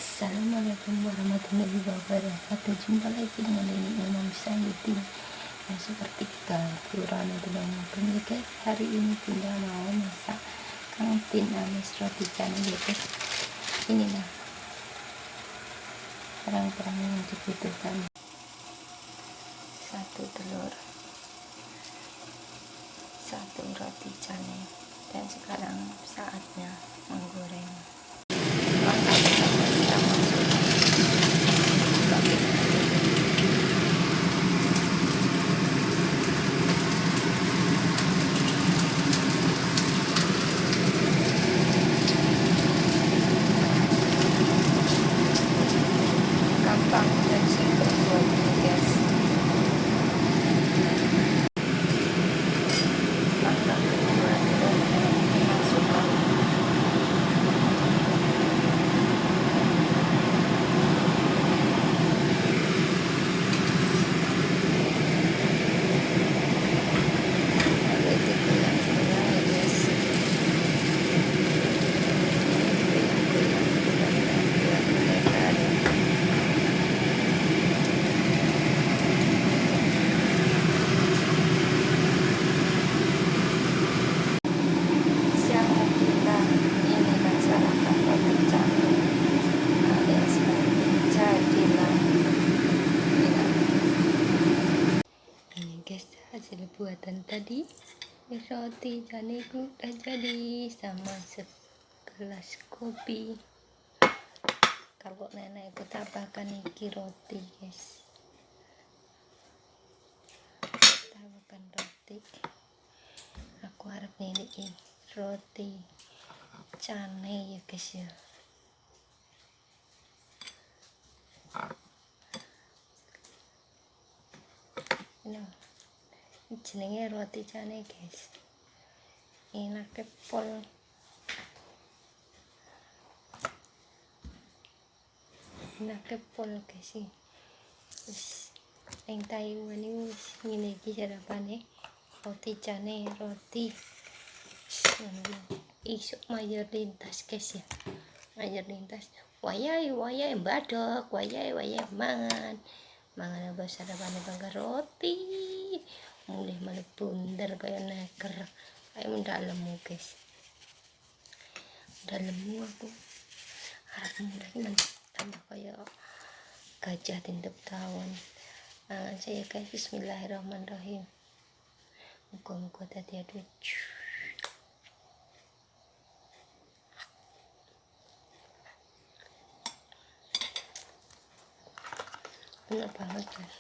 Assalamualaikum warahmatullahi wabarakatuh. Jumpa lagi dengan ini Imam Sayuddin yang seperti kelurahan adalah makan ya guys. Hari ini Bunda mau masak kantin amis roti canai ya guys. Inilah barang-barang yang dibutuhkan: satu telur, satu roti canai, dan sekarang saatnya menggoreng. Langkah pertama kita masukkan gampang dan simpel buatnya guys. Langkah kedua adalah masukkan hasil buatan tadi. Roti canaiku udah jadi sama segelas kopi. Kalau nenekku tambahkan iki roti guys, tambahkan roti. Aku harap ini roti canai ya guys ya. Nah, jenenge roti canai guys, enake pol. Enake pol guys iki. Wis ning Taiwan iki wis ngene iki sarapane, roti canai, roti isuk mayur lintas guys ya. Mayur lintas, wayai badok, wayai mangan apa sarapane bangga roti. Mulih malah bunder kayak neker, kayak mendak lemu guys, udah lemu aku. Harap mulai tambah kayak gajah tindep tawon. Saya guys, bismillahirrahmanirrahim. Muka-muka tadi aduh enak banget guys.